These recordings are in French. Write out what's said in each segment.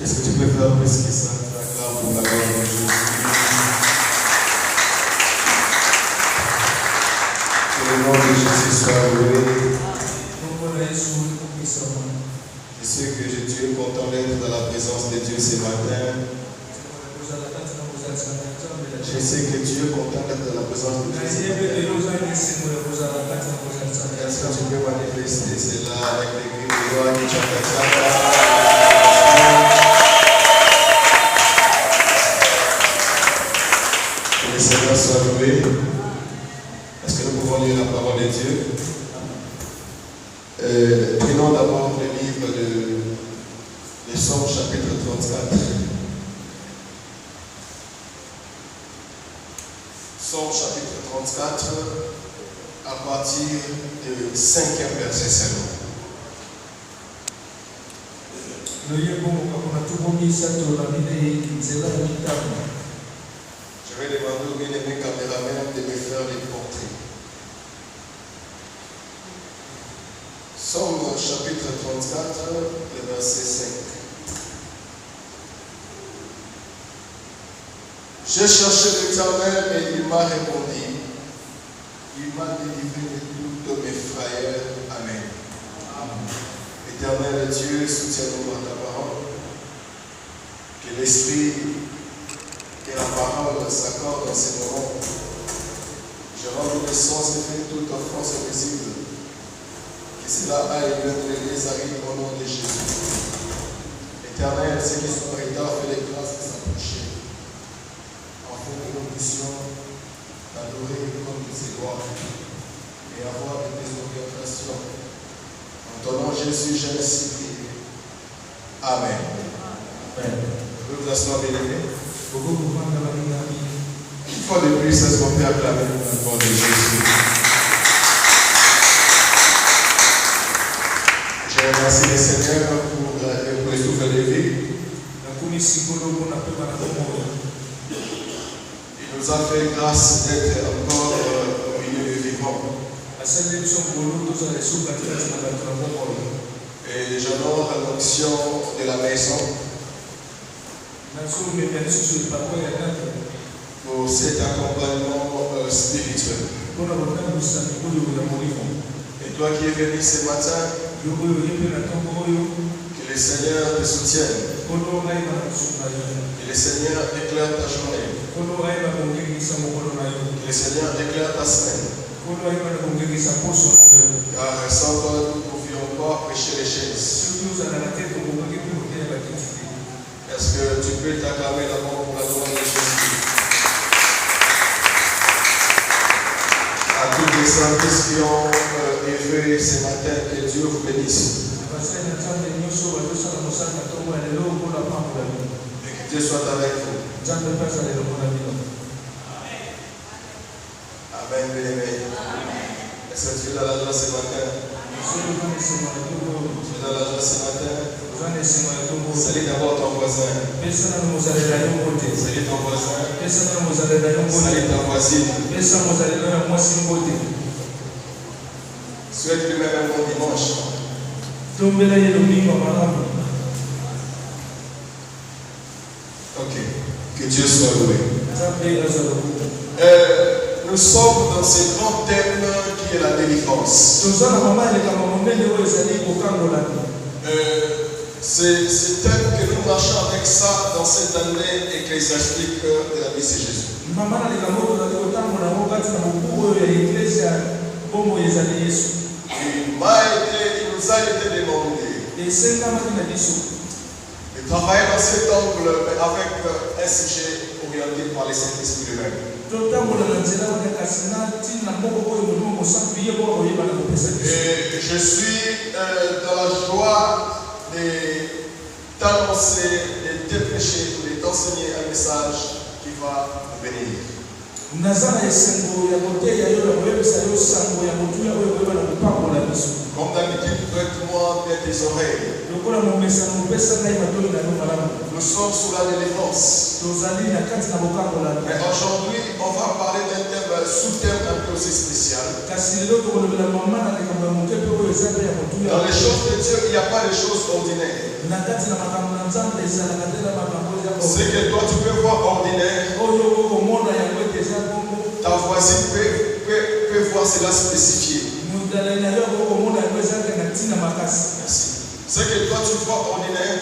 Est-ce que tu peux faire plus que ça? Acclame pour la gloire de Jésus. Que le nom de Jésus soit loué. Je sais que tu es content d'être dans la présence de Dieu ce matin. Je sais que tu es content d'être dans la présence de Dieu ce matin. Est-ce que tu peux manifester cela avec les cris de gloire qui Que le Seigneur soit loué. Est-ce que nous pouvons lire la parole de Dieu? Prenons d'abord le livre de Psaume chapitre 34. Psaume chapitre 34, à partir du 5e verset seulement. Je vais demander aux bien-aimés caméramans de me faire les portraits. Psaume chapitre 34, le verset 5. J'ai cherché l'Éternel et il m'a répondu. Il m'a délivré de toutes mes frayeurs. Amen. Éternel Dieu, soutiens-nous par ta parole. Que l'Esprit et la parole s'accordent dans ces moments. Je rends l'obéissance et fais toute offense possible. Que cela aille vers les arrive au nom de Jésus. Éternel, ceux qui sont méritants, fais les grâces de s'approcher. Afin que nous puissions t'adorer comme tu sais gloire et avoir de tes orientations. En ton nom Jésus, j'ai ainsi prié. Amen. Amen. Vous vous asseoir, bien-aimés. Une fois de plus, est-ce qu'on peut acclamer le nom de Jésus? Je remercie le Seigneur pour le souffle de vie. Il nous a fait grâce d'être encore au milieu des vivants. Et j'adore l'onction de la maison pour cet accompagnement spirituel. Et toi qui es venu ce matin, que le Seigneur te soutienne. Que le Seigneur éclaire ta journée. Que le Seigneur éclaire ta semaine. Car sans toi, nous ne pouvions pas prêcher les chaises. Est-ce que tu peux t'acclamer d'abord pour la gloire de Jésus? À tous les saints qui ont élevé ce matin, que Dieu vous bénisse. Et que Dieu soit avec vous. Amen, bien-aimé. Est-ce que tu es dans la joie ce matin? Tu es dans la joie ce matin? Salut d'abord ton voisin. Salut ton voisin. Salut ta voisine. Souhaite lui-même un bon dimanche. Ok. Que Dieu soit loué. Nous sommes dans ce grand thème qui est la délivrance. C'est ce thème que nous marchons avec ça dans cette année ecclésiastique de la vie de Jésus. Il nous a été demandé de travailler dans cet angle avec un sujet orienté par les Saint-Esprit lui-même. Et je suis dans la joie d'annoncer, de prêcher, de t'enseigner un message qui va nous bénir. Comme d'habitude, prête-moi bien tes oreilles. Nous sommes sous la délivrance. Mais aujourd'hui, on va parler d'un thème, sous-thème un peu aussi spécial. Dans les choses de Dieu, il n'y a pas de choses ordinaires. Ce que toi tu peux voir ordinaire, ta voisine peut voir cela spécifié. Merci. Ce que toi tu vois ordinaire,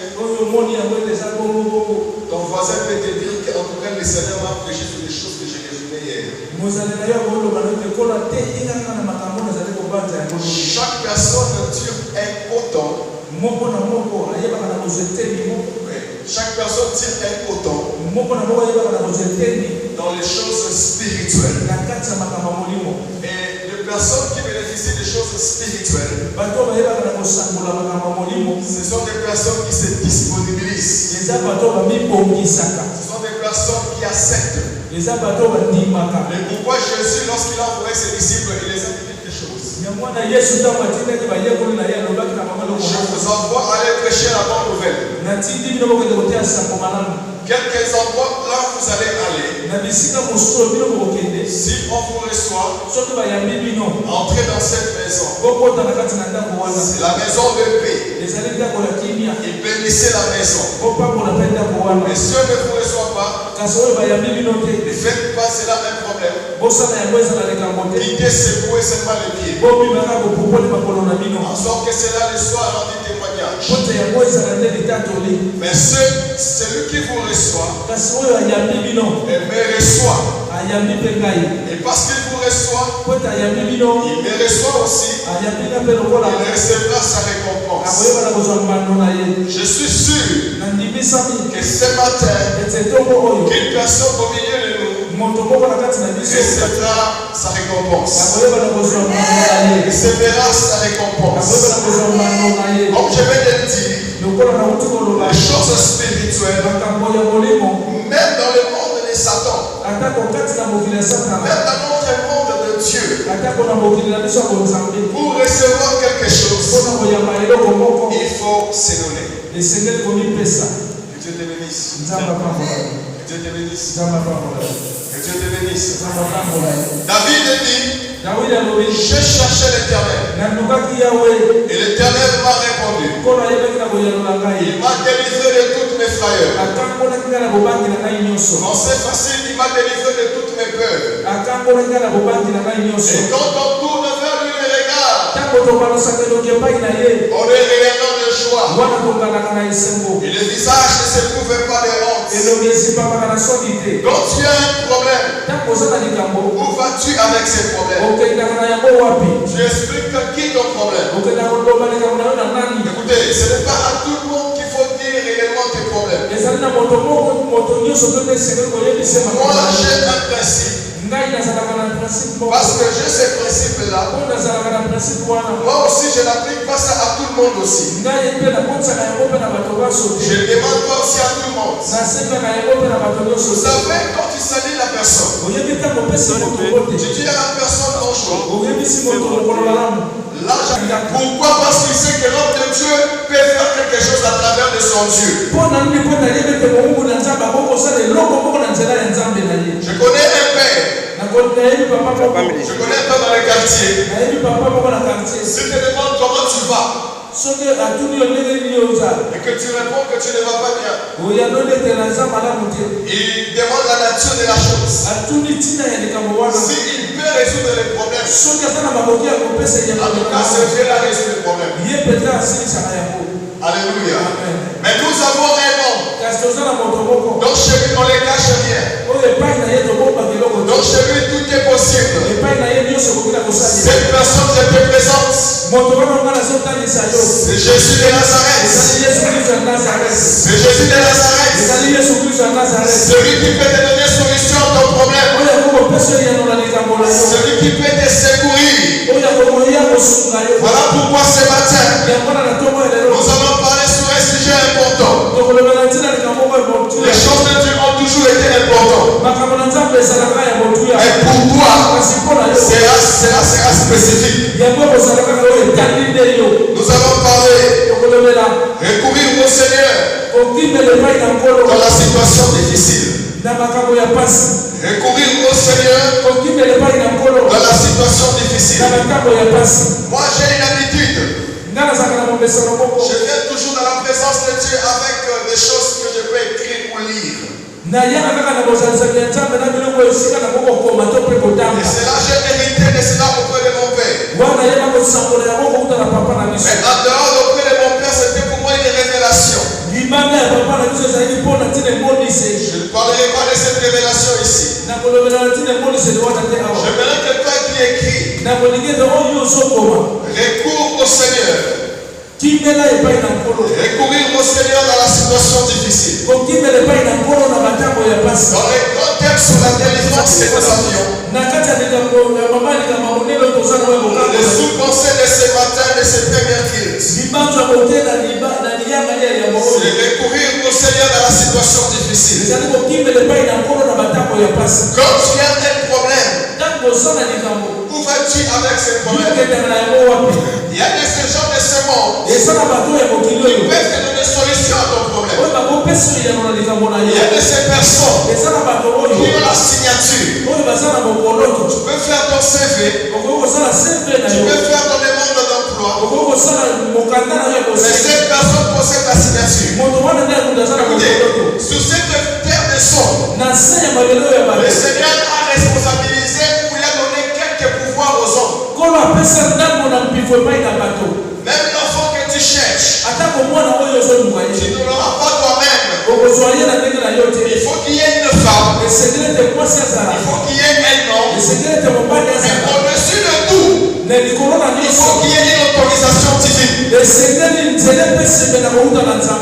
ton voisin peut te dire qu'en tout cas le Seigneur m'a prêché sur les choses que j'ai résumées hier. Chaque personne tire un coton. Chaque personne tire un coton dans les choses spirituelles. Et les personnes qui bénéficient des choses spirituelles, ce sont des personnes qui se disponibilisent. Ce sont des personnes qui acceptent. Et pourquoi Jésus, lorsqu'il a envoyé ses disciples, il les a dit quelque chose. Je vous envoie aller prêcher la bonne nouvelle. Quelques endroits là vous allez aller. Si on vous reçoit, entrez dans cette maison. C'est la maison de paix. Et bénissez la maison. Mais si on ne vous reçoit pas, ne faites pas cela un problème. Quittez secouer seulement les pieds. En sorte que cela le soit rendu témoignage. Mais celui qui vous reçoit, et me reçoit. Et parce qu'il vous reçoit, il me reçoit aussi. Il recevra sa récompense. Je suis sûr que ce matin, qu'une personne au milieu de nous recevra sa récompense. Recevra sa récompense. Comme je vais te dire, les choses spirituelles, même dans le monde de Satan, même dans notre monde de Dieu, pour recevoir quelque chose, il faut se donner. Que Dieu te bénisse. Que Dieu te bénisse. Que Dieu te bénisse. David dit, j'ai cherché l'Éternel. Et l'Éternel m'a répondu. Il m'a délivré de toutes mes frayeurs. Quand c'est facile, il m'a délivré de toutes mes peurs. Et quand on tourne vers lui le regard, on est rayonnant de joie. Et le visage ne se couvre pas de honte. Quand tu as un problème, où vas-tu avec ces problèmes? Tu expliques qui ton problème. Écoutez, ce n'est pas à tout le monde qu'il faut dire réellement tes problèmes. Moi, j'ai un principe. Parce que j'ai ce principe-là, moi aussi je n'applique pas ça à tout le monde aussi. Je ne demande pas aussi à tout le monde. Vous savez, quand tu salues la personne, tu dis à la personne bonjour. Là, pourquoi? Parce qu'il sait que l'homme de Dieu peut faire quelque chose à travers de son Dieu. Je connais un père. Je connais un peu dans les quartiers. Si tu te demandes comment tu vas, et que tu réponds que tu ne vas pas bien, il demande la nature de la chose. S'il peut résoudre les problèmes, en tout cas, c'est Dieu qui a résolu les problèmes. Alléluia. Mais nous avons un homme. Donc chez lui, on ne les cache rien. Donc chez lui, tout est possible. Cette personne je te présente, c'est Jésus de Nazareth. C'est Jésus de Nazareth. Celui qui peut te donner solution à ton problème. Celui qui peut te secourir. Voilà pourquoi ce matin, nous allons parler sur un sujet important. Les choses de Dieu ont toujours été importantes. Et pour toi, cela sera spécifique. Nous allons parler, recourir au Seigneur dans la situation difficile. Recourir au Seigneur dans la situation difficile. Moi, j'ai une habitude. Je viens toujours dans la présence de Dieu avec des choses que je peux écrire ou lire. Et c'est là j'ai hérité de cela auprès de mon père. Mais en dehors auprès de mon père, c'était pour moi une révélation. Je ne parlerai pas de cette révélation ici. J'aimerais que toi qui écris, recours au Seigneur. Recourir au Seigneur dans la situation difficile. Dans les grands thèmes sur la délivrance et nos avions, les sous-pensées de ce matin, de ce premier culte, c'est recourir au Seigneur dans la situation difficile. Quand tu as un problème, où vas-tu avec ce problème? Il y a de ces gens de ce monde qui peuvent te donner solution à ton problème. Il y a de ces personnes qui ont la signature. Tu peux faire ton CV, tu peux faire ton demande d'emploi, mais cette personne possède la signature. Écoutez, sur cette terre de sol, le Seigneur a responsabilisé ou il a donné quelques pouvoirs aux hommes. Même l'enfant que tu cherches, tu ne l'auras pas toi-même. Il faut qu'il y ait une femme. Il faut qu'il y ait un homme. Mais au-dessus de tout, il faut qu'il y ait une autorisation divine.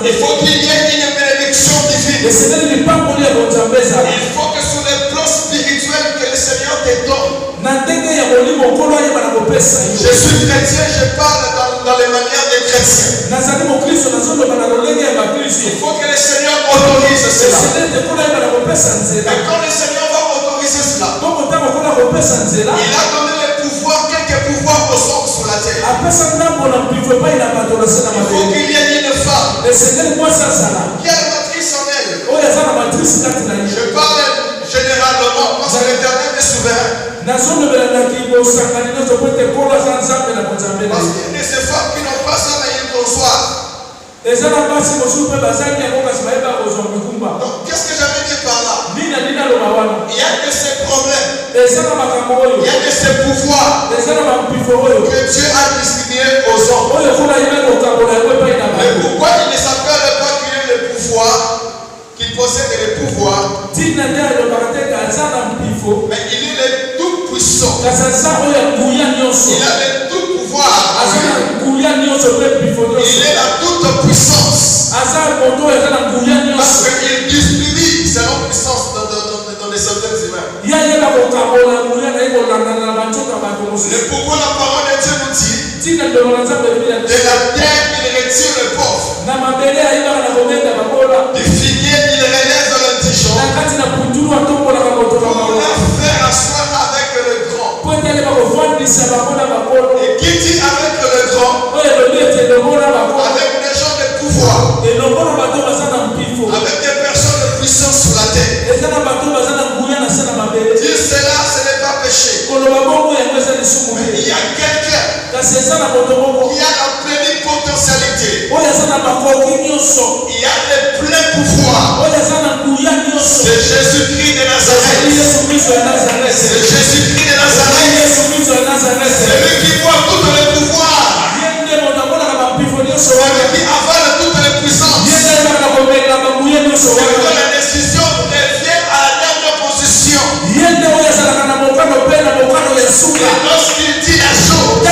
Il faut qu'il y ait une bénédiction divine. Il faut que sur le plan spirituel que le Seigneur te donne. Je suis chrétien, je parle dans les manières des chrétiens. Il faut que le Seigneur autorise cela. Et quand le Seigneur va autoriser cela, il a donné les pouvoirs, quelques pouvoirs aux hommes sur la terre. Il faut qu'il y ait une femme qui a la matrice en elle. Je parle généralement parce que l'Éternel est souverain. Parce qu'il y a de ces femmes qui n'ont pas ça, mais ils reçoivent. Donc, qu'est-ce que j'avais dit par là? Il y a de ces problèmes, il y a de ces pouvoirs que Dieu a distribués aux hommes. Mais pourquoi il ne s'appelle pas qu'il ait le pouvoir, qu'il possède les pouvoirs? Mais il est le tout puissant. Il a le tout pouvoir. Il est la toute puissance. Parce qu'il distribue selon puissance dans les êtres humains. Le pouvoir, la parole de Dieu nous dit, de la terre il retire le pauvre. Du figuier il relève l'indigent. Pour leur faire asseoir avec le grand. Et qui dit avec le grand? Avec des gens de pouvoir. Avec des personnes de puissance sur la terre. Dire cela, ce n'est pas péché. Mais il y a quelqu'un qui a la pleine potentialité. Il y a le plein pouvoir. C'est Jésus-Christ de Nazareth. C'est Jésus-Christ de Nazareth. C'est lui qui voit tout le pouvoir. C'est lui qui avale toutes les puissances. Et quand la décision revient à la dernière position. Et lorsqu'il dit la chose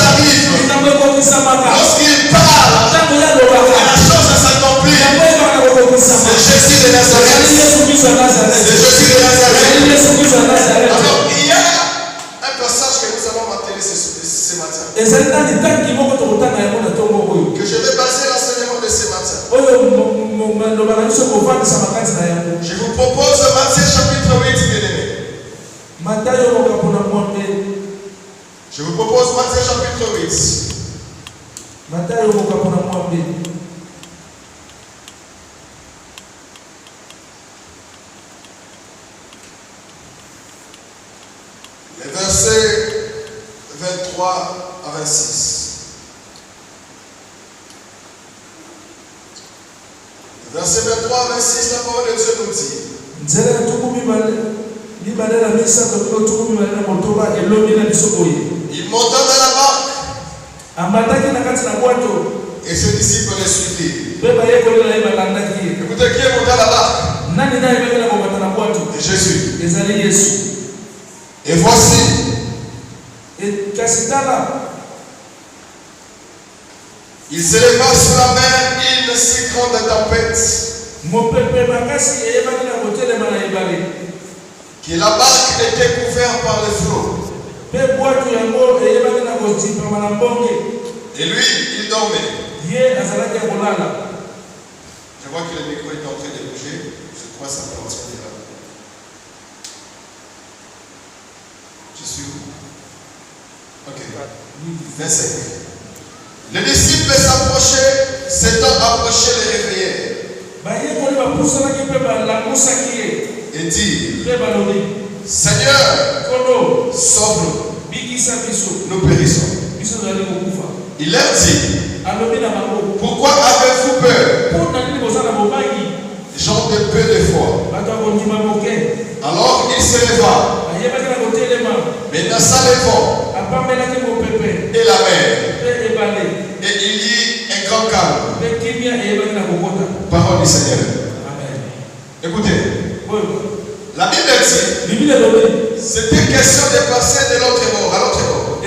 arrive. Lorsqu'il parle, la chose s'accomplit. C'est Jésus de Nazareth. C'est Jésus de Nazareth. Alors, il y a un passage que nous allons m'atteler ce matin. Que je vais baser l'enseignement de ce matin. Je vous propose Matthieu chapitre 8, bien-aimé. Je vous propose Matthieu chapitre 8. Verset 23, 26, la parole de Dieu nous dit. Il monta dans la barque. Et ses disciples le suivirent. Écoutez, qui est monté à la barque? Jésus. Et voici. Il s'éleva sur la mer une si grande tempête que la barque était couverte par les flots. Et lui, il dormait. Je vois que le micro est en train de bouger. Je crois que ça peut continuer là. Je suis où? Ok. Verset. Les disciples s'approchaient, s'étant approchés, les réveillèrent. Et dirent, Seigneur, sauve-nous, nous périssons. Il leur dit, pourquoi avez-vous peur, gens de peu de foi? Alors il se leva, maintenant s'enlevant, et la mer, et il y eut un grand calme. Parole du Seigneur. Écoutez, la Bible dit, c'était question de passer de l'autre bord à l'autre bord.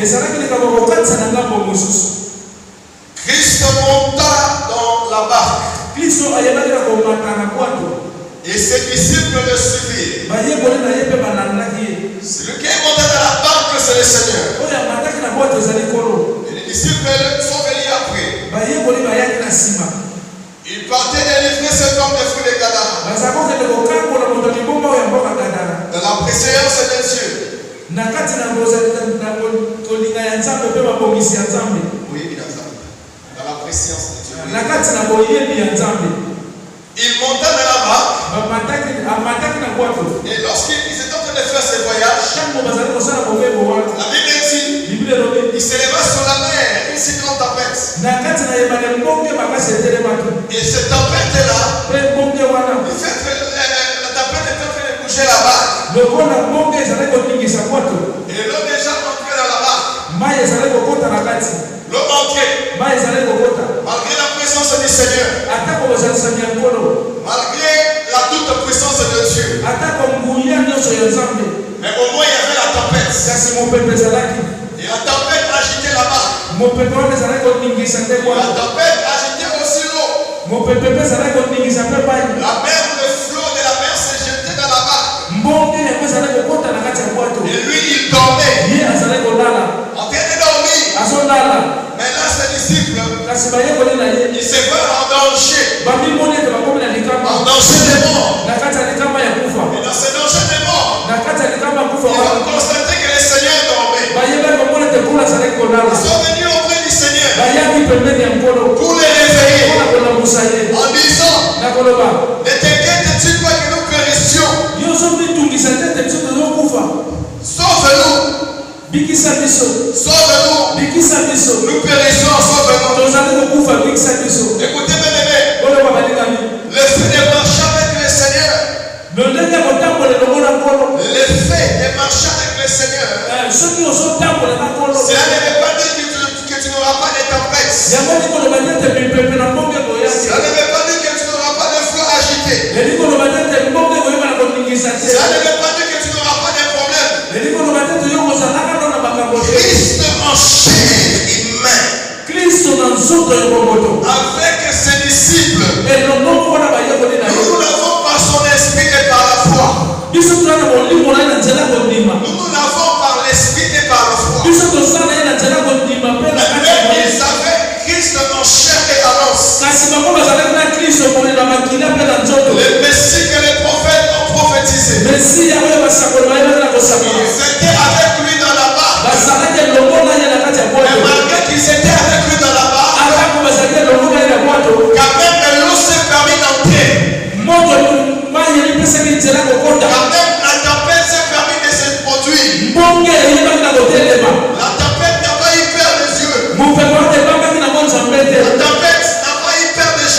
Christ monta dans la barque. Et ses disciples le suivirent. Celui qui est monté dans la barque, c'est le Seigneur. Et les disciples sont venus après. Ils partaient délivrer cet homme des fruits de Gadara. Dans la préséance de Dieu. Oui, dans la préséance de Dieu. Il monta dans la barque. Et lorsqu'ils étaient en train de faire ce voyage, la Bible dit, il s'éleva sur la mer, une si grande tempête. Et cette tempête-là, il fait que la tempête est en train de bouger la barque. Et l'eau déjà entrée dans la barque. L'eau entrée. Malgré la présence du Seigneur. Malgré la toute puissance de Dieu. Mais au moins il y avait la tempête. Et la tempête agitait la barque. La tempête agitait aussi l'eau. La mer, le flot de la mer s'est jeté dans la barque. Et lui, il dormait. En train de dormir. Mais là, ses disciples, ils se voient en danger. En danger de mort. Et dans ce danger de mort, ils ont constaté que le Seigneur dormait. Ils sont venus auprès du Seigneur pour les réveiller en disant, ne t'inquiète-tu pas que nous périssions? Sauve-nous. Sauve-nous. Nous périssons, sauve-nous. Écoutez, bien-aimés, le fait de marcher avec le Seigneur, le fait de marcher avec le Seigneur, cela ne veut pas dire que tu n'auras pas de tempête. Cela ne veut pas dire que tu n'auras pas de flot agité. Cela ne veut pas dire que tu n'auras pas de problème. Christ en chair humaine, avec ses disciples, nous l'avons par son esprit et par la foi. Nous l'avons par l'esprit et par la foi. Mais ils savaient Christ en chair et en os. Le Messie que les prophètes ont prophétisé. Ils étaient avec lui dans la barque. Mais malgré qu'ils étaient avec lui dans la barque, quand même l'eau s'est permis d'entrer. Quand même la tempête s'est permis de se produire. La tempête n'a pas eu peur des yeux. La tempête n'a pas eu peur des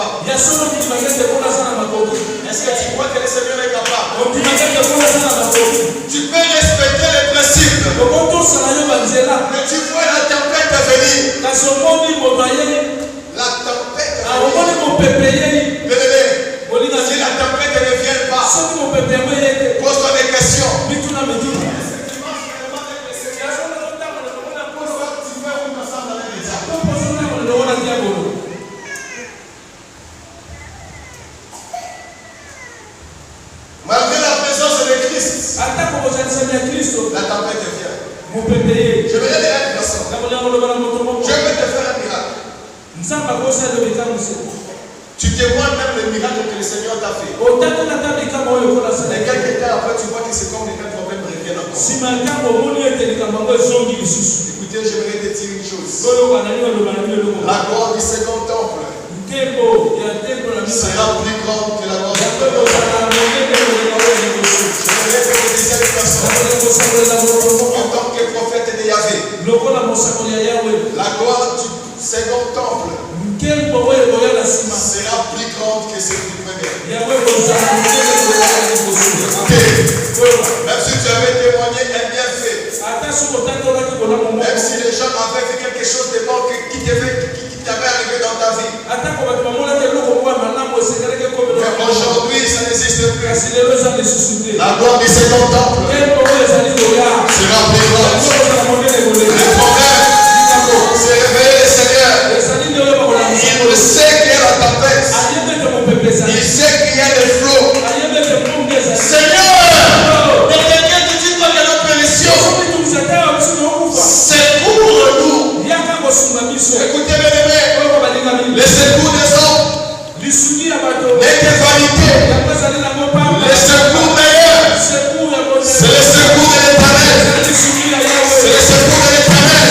capable? Est-ce que tu crois que le Seigneur est capable? Tu peux respecter les principes. Mais tu vois la tempête venir. La tempête venir. Si la tempête ne vient pas, pose-toi des questions. Malgré la présence de Christ, la tempête vient. Je vais aller à une façon. Je vais te faire un miracle. Tu témoignes même le miracle que le Seigneur t'a fait. Et quelques temps après, tu vois que c'est comme les mêmes problèmes reviennent encore. Écoutez, j'aimerais te dire une chose. La gloire du second temple sera plus grande que la gloire du premier temple. En tant que prophète de Yahvé, la gloire du second temple sera plus grande que celle du premier. Même si tu avais témoigné un bienfait, même si les gens avaient fait quelque chose de bon qui t'avait arrivé dans ta vie, mais aujourd'hui ça n'existe plus. La gloire du second temple sera plus grande. Le problème, c'est réveiller le Seigneur. Il sait qu'il y a la tempête. Il sait qu'il y a des flots. Seigneur, les derniers te disent qu'il y a notre pénition. Secours-nous. Écoutez mes amis, les secours des hommes n'est que vanité. Les secours d'ailleurs, c'est le secours de l'Éternel. C'est le secours de l'Éternel.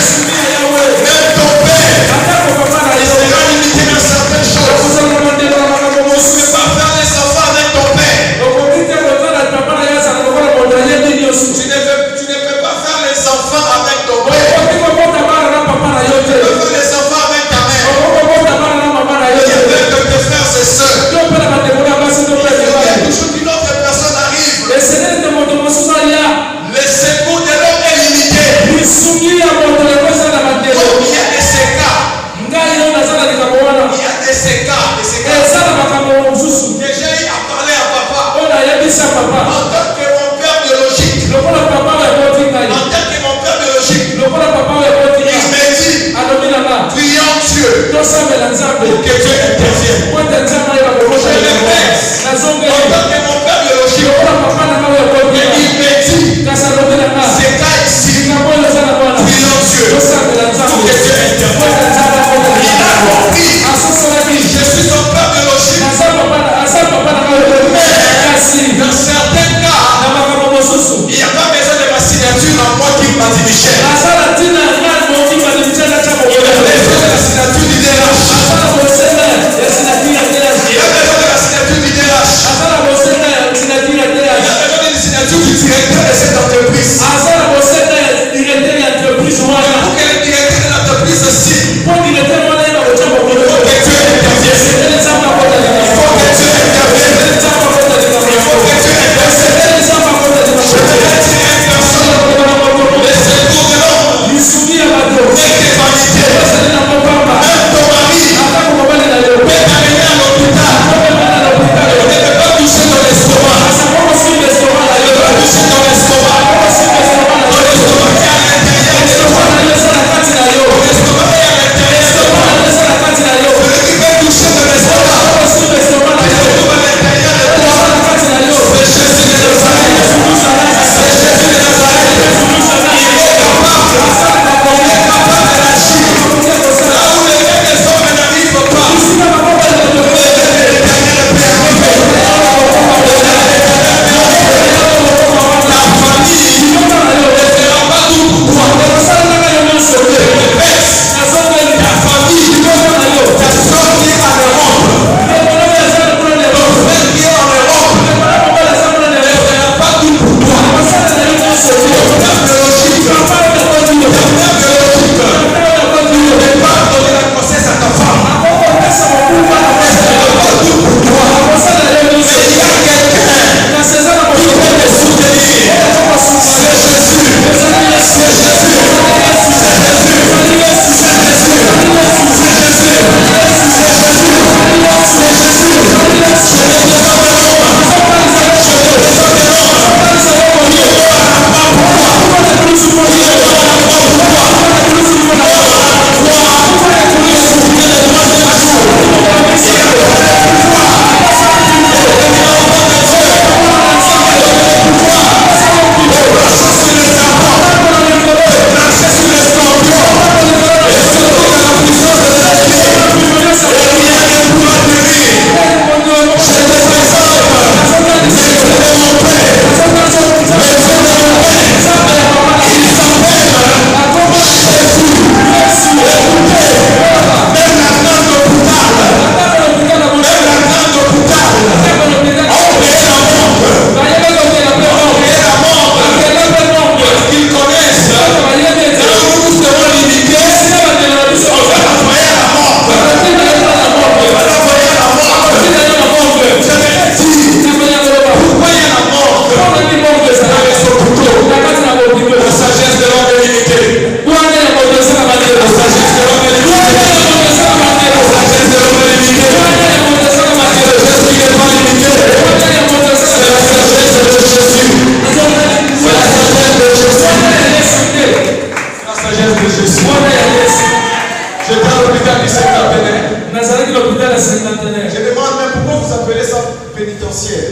Je demande même pourquoi vous appelez ça pénitentiaire.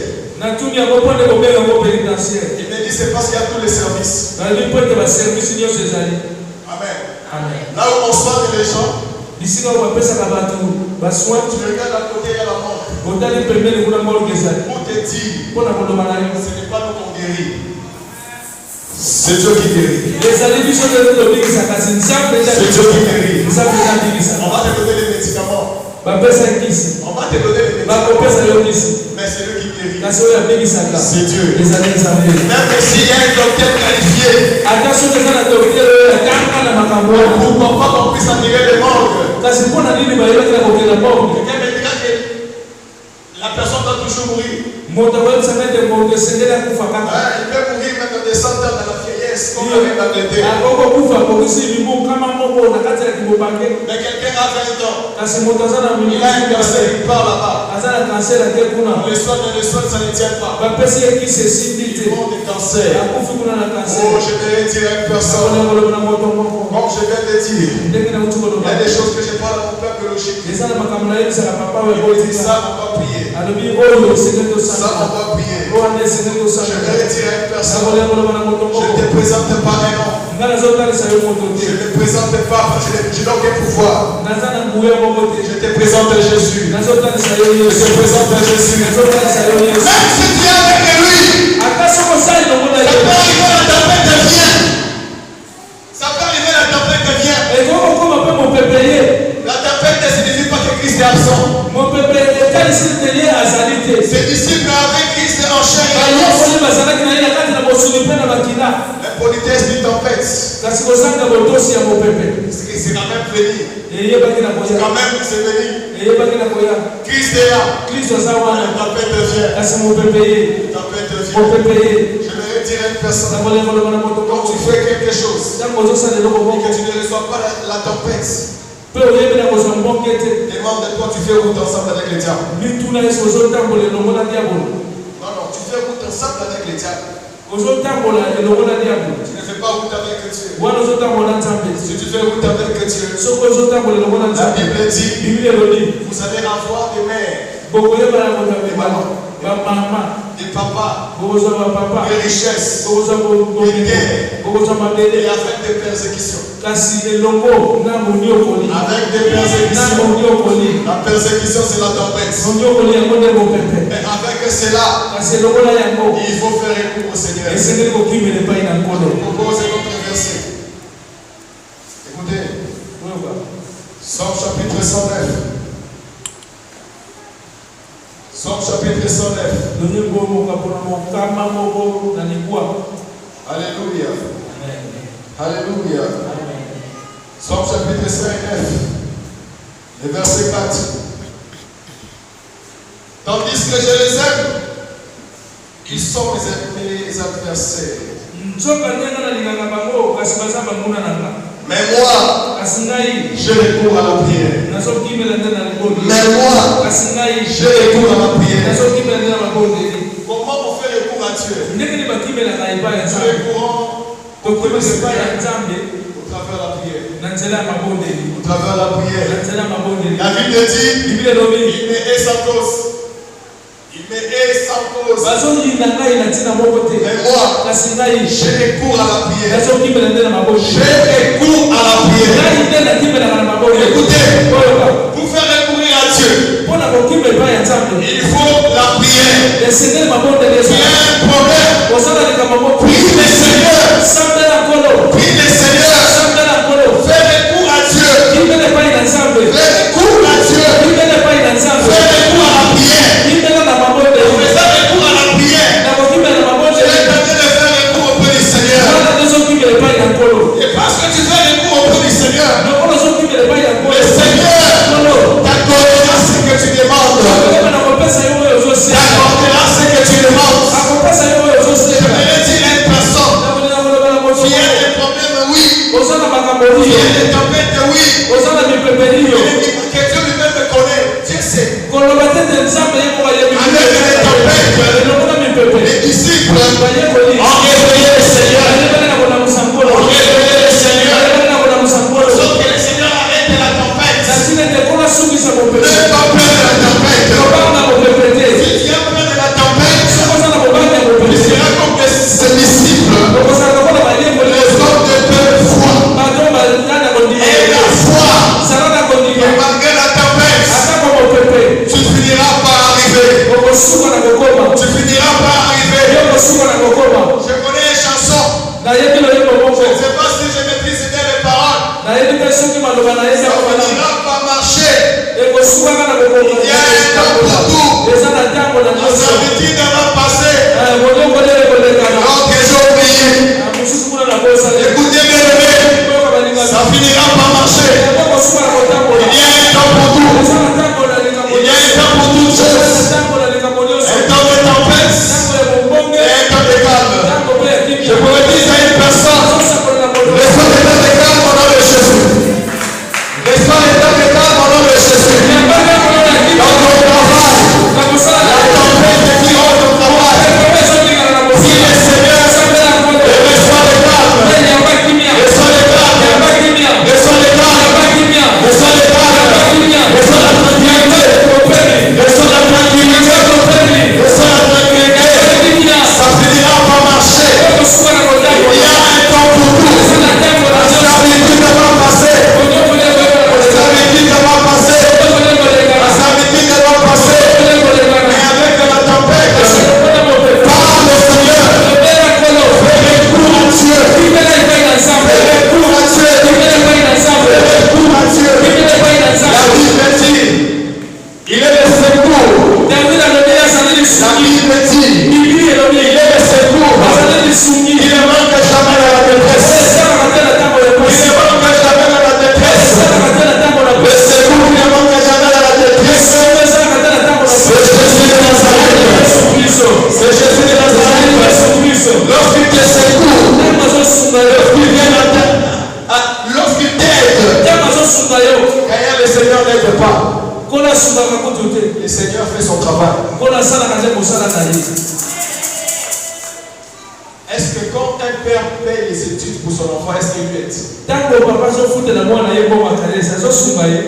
Il me dit c'est parce qu'il y a tous les services. Amen. Là où on soigne les gens, tu regardes à côté, il y a la mort. Pour te dire, ce n'est pas nous qu'on guérit. C'est Dieu qui guérit. C'est Dieu qui guérit. On va te donner les médicaments. On va te donner les médicaments. Mais c'est lui qui guérit. C'est Dieu. Même s'il y a un docteur qualifié, pourquoi pas qu'on puisse admirer les morts? Quelqu'un me dira que la personne doit toujours mourir. Il peut mourir même dans des centaines dans la vieillesse, comme la reine d'Angleterre. Mais quelqu'un a 20 ans. Il a un cancer, il part là-bas. Le soin, ça ne tient pas. Ils ont des cancers. Oh, je vais dire à une personne, comme je viens de dire, il y a des choses que je parle à mon père biologique. Il dit ça, on va prier. Ça, on va prier. Je vais dire à une personne, je ne te présente pas un nom. Je ne te présente pas, je n'ai aucun pouvoir. Je te présente Jésus. Je te présente Jésus. Même si tu es avec lui, ça peut arriver la tempête vient. Ça peut arriver la tempête vient. La tempête ne signifie pas que Christ est absent. Ses disciples avec Christ enchaînent. L'impolitesse d'une tempête. C'est quand même venir. Quand même c'est venir. Christ est là. La tempête vient. La tempête vient. Je vais dire à une personne, quand tu fais quelque chose et que tu ne reçois pas la tempête, demande de toi, tu fais route ensemble avec le diable. Non, tu fais route ensemble avec le diable. Tu ne fais pas route avec Dieu. Si tu fais route avec Dieu, la Bible dit, vous allez avoir des mères, des mamans, des papas, des richesses, des guerres, et avec des persécutions. Avec des persécutions. La persécution, c'est la tempête. Mais avec cela, il faut faire recours au Seigneur. Je propose un autre verset. Écoutez, Psaume chapitre 109. Psaume chapitre 109. Alléluia. Alléluia. Psaume chapitre 109. Le verset 4. Tandis que je les aime, ils sont mes adversaires. Mais moi, je recours à la prière. Mais moi, je recours à la prière. Comment on fait recours à Dieu? Au travers la prière. Au travers la prière. La Bible dit, il me hait sans cause. Il me hait sans cause. Mais moi, je recours à la prière. Je recours à la prière. Écoutez, pour faire recourir à Dieu, il faut la prière. Il y a un problème. Prie le Seigneur. Prie le Seigneur. Fais recours à Dieu. Fais recours à Dieu. Fais recours à la prière. En faisant recours à la prière, tu es tenté de faire recours auprès du Seigneur. Et parce que tu fais recours auprès du Seigneur, le Seigneur t'accordera ce que tu demandes. T'accordera ce que tu demandes. Je vais dire à une personne qui a des problèmes, oui. Qui a des tempêtes, oui. Que Dieu lui-même me connaît. Dieu sait. Avec les tempêtes, les disciples ont réveillé le Seigneur. Sauf que le Seigneur arrête la tempête. Ne pas peur de la tempête. servitude va passer. Donc j'ai oublié. Écoutez bien, ça finira par marcher. Il y a un temps pour tout. Il y a un temps pour toutes choses. Un temps de tempête et un temps de calme. Je pourrais dire à une personne, restons l'état de calme au nom de Jésus. Restons l'état de calme au nom de Jésus. Dans ton travail, la tempête qui rend ton travail. Si le Seigneur restons le calme. Restons le calme. Restons le calme. Restons le calme. Restons le calme. Restons la tranquillité. Restons la tranquillité. Restons la tranquillité. Ça finira par marcher. Il y a un temps pour tout. La servitude va passer. La servitude va passer. La servitude va passer. Mais avec la tempête, parle au Seigneur. Fais recours à Dieu. Fais recours à Dieu. Fais recours à Dieu. La Bible dit, il est le secours. La Bible dit, il est le secours. Il ne manque jamais à la détresse. Il ne manque jamais à la détresse. Le secours ne manque jamais à la détresse. C'est Jésus de Nazareth. C'est Jésus de Nazareth. Lorsqu'il te secoue, lorsqu'il vient à terre, lorsqu'il t'aide, quand le Seigneur n'aide pas, le Seigneur fait son travail. Est-ce que quand un père paye les études pour son enfant, est-ce qu'il lui aide?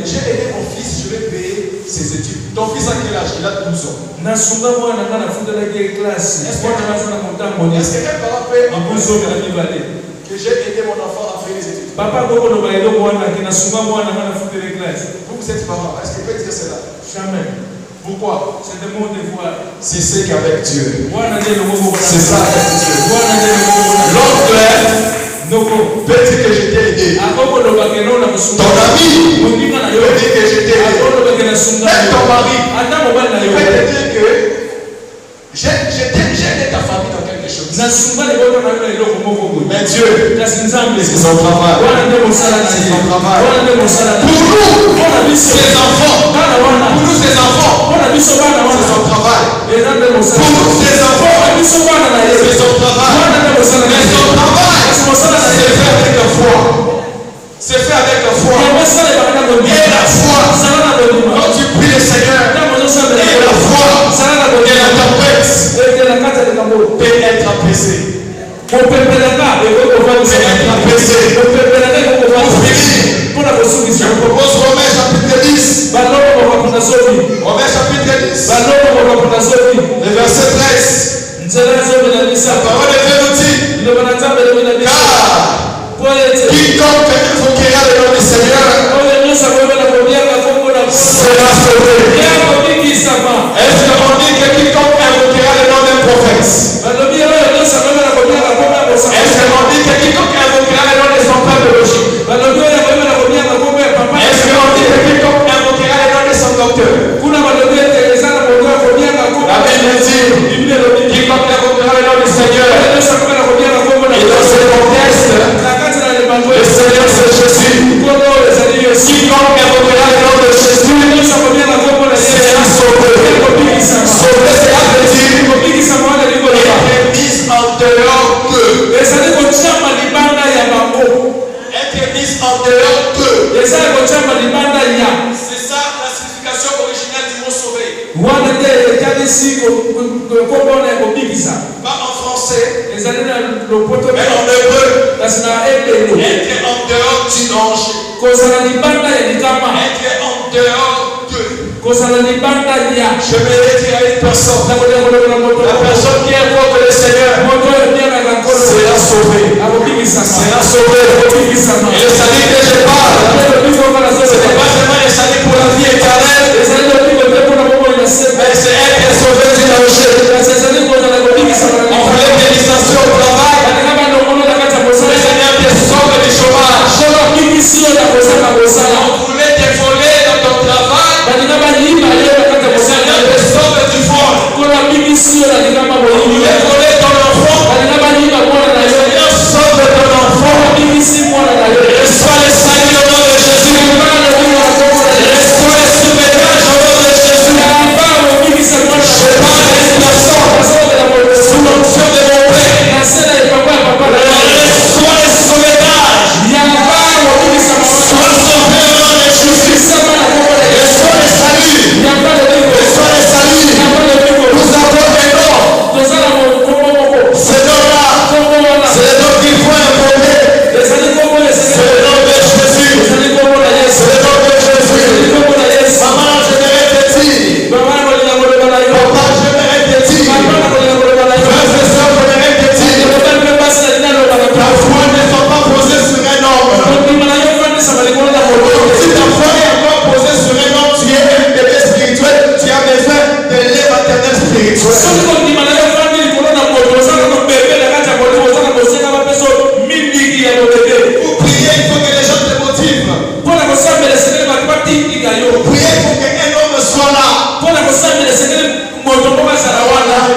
J'ai aidé mon fils, je vais payer ses études. Ton fils a quel âge? Il a 12 ans. Est-ce qu'un parent peut que j'ai aidé mon enfant à payer les études? Vous êtes parents, est-ce qu'il peut dire cela? Jamais. Pourquoi? C'est ce qu'avec Dieu. C'est ça avec Dieu. L'oncle peut dire que je t'ai aidé. Ton ami peut dire que je t'ai aidé. Même ton mari peut te dire que j'ai aidé ta famille dans quelque chose. Mais Dieu, c'est son travail. C'est son travail. Pour nous, ses enfants. Pour nous, ses enfants. C'est son travail. Pour nous, ses enfants. C'est son travail. Mais son travail, c'est fait avec la foi. C'est fait avec la foi. Et la foi. Quand tu pries le Seigneur, et la foi, et la tempête peut être apaisée. Peut être apaisée. Je propose Romains chapitre 10. Romains chapitre 10. Le verset 13. La parole de Dieu nous dit, car quiconque invoquera le nom du Seigneur sera sauvé. Est-ce qu'on dit que quiconque invoquera le nom d'un prophète? Est-ce qu'on dit que quiconque invoquera le nom de son père biologique? Est-ce qu'on dit que quiconque invoquera le nom de son docteur? La Bible dit, quiconque invoquera le nom du Seigneur. Et dans ce contexte, le Seigneur c'est Jésus. Quiconque invoquera le nom de Jésus sera sauvé. Sauvé, c'est à dire, être mis en dehors d'eux. Être mis en dehors d'eux. C'est ça la signification originale du mot sauvé. Pas en français, mais en hébreu. Être en dehors du danger. Être en dehors d'eux. Je vais le dire à une personne. La personne qui invoque le Seigneur sera sauvée. Sera sauvée. Et le salut que je parle, ce n'est pas seulement le salut pour la vie éternelle, mais c'est être sauvé du danger. On voulait des licenciés au travail. Le Seigneur te sauve du chômage. On voulait te voler dans ton travail. Le Seigneur te sauve du vol.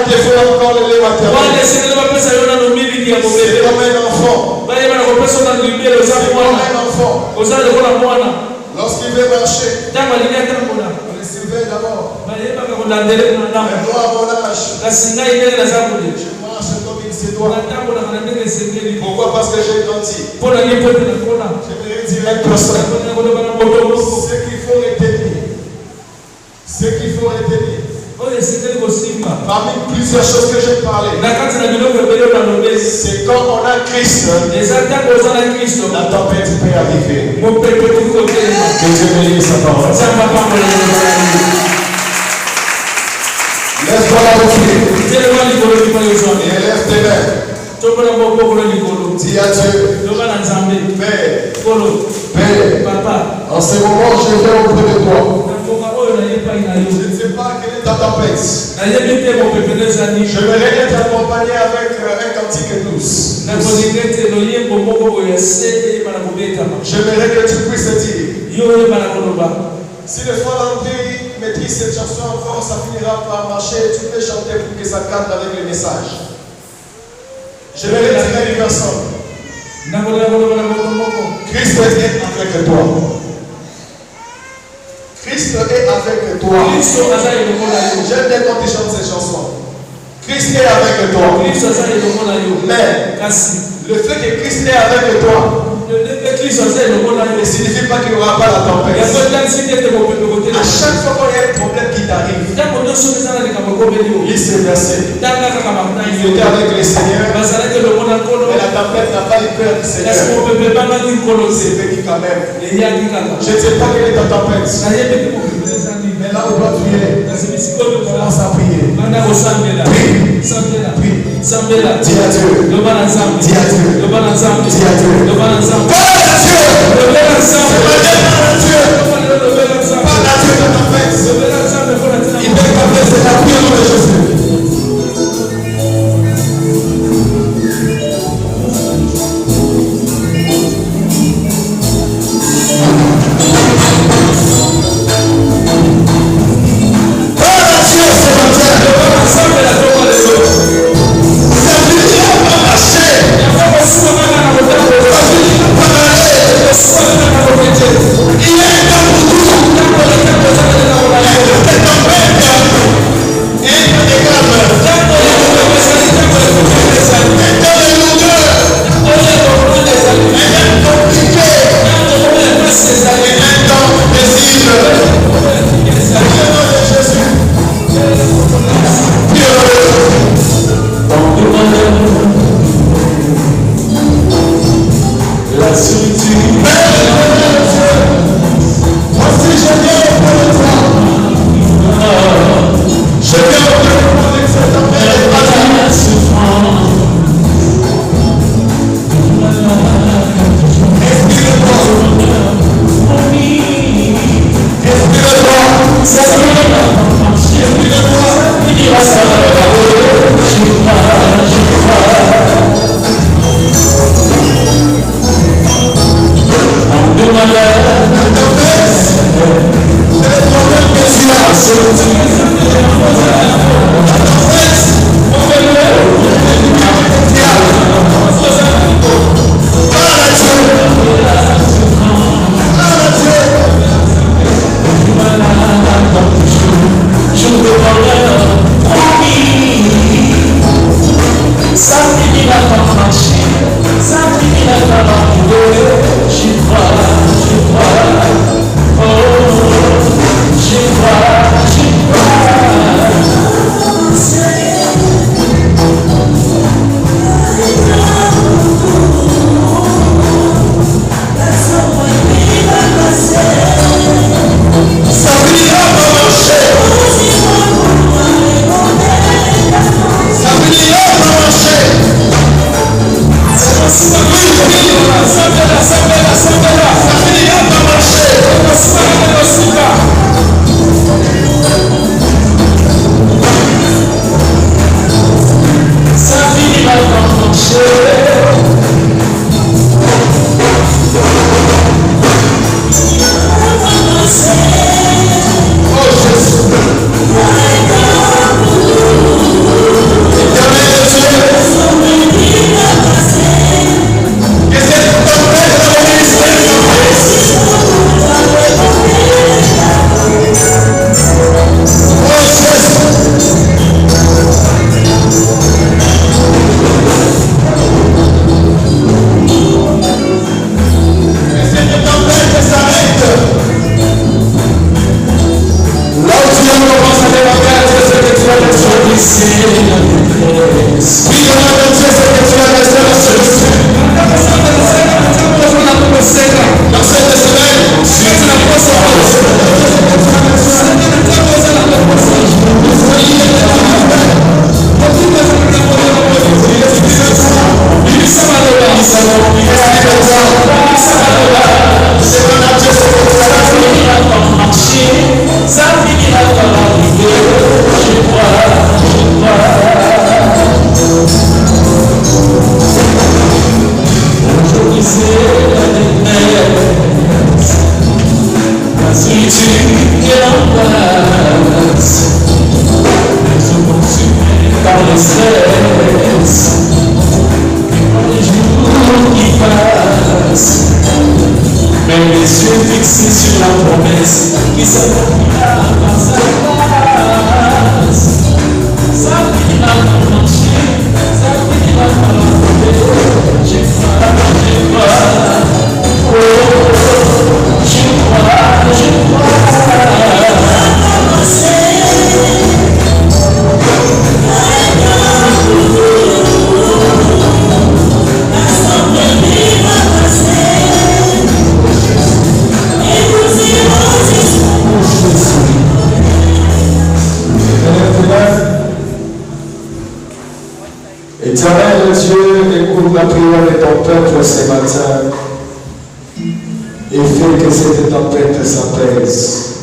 des fois encore le lait maternel. C'est comme un enfant. C'est comme un enfant. Lorsqu'il veut marcher, on le surveille d'abord. Mais moi, à mon âge, je marche comme il se doit. Pourquoi? Parce que j'ai grandi. J'aimerais dire un constat. Ce qu'il faut retenir. Parmi plusieurs choses que j'ai parlé, c'est quand on a Christ, la tempête peut arriver. Que Dieu bénisse sa parole. Lève-toi là au pied. Et lève tes mains. Dis à Dieu, Père, Père, en ce moment je viens auprès de toi. Je ne sais pas quelle est ta tempête. J'aimerais être accompagné avec un cantique douce. J'aimerais que tu puisses dire. Si le frère André maîtrise cette chanson encore, ça finira par marcher. Tu peux chanter pour que ça cadre avec le message. J'aimerais dire une personne. Christ est avec toi. Christ est avec toi. J'aime bien quand tu chantes cette chanson. Christ est avec toi. Mais le fait que Christ est avec toi ne signifie pas qu'il n'y aura pas la tempête. À chaque fois qu'il y a un problème qui t'arrive, lis ce verset. Il était avec le Seigneur, mais la tempête n'a pas eu peur du Seigneur. C'est venu quand même. Je ne sais pas quelle est ta tempête. Mais là où toi tu es, commence à prier. Prie. Dis à Dieu. Dis à Dieu. Dis à Dieu. Parle à Dieu. Parle à Dieu. Parle à Dieu de ta fête. Il peut pas faire cette prière de Jésus. Yeah. Éternel Dieu, écoute la prière de ton peuple ce matin et fais que cette tempête s'apaise.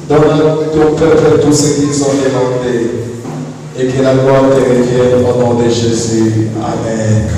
Donne à ton peuple tout ce qu'ils ont demandé et que la gloire te revienne au nom de Jésus. Amen.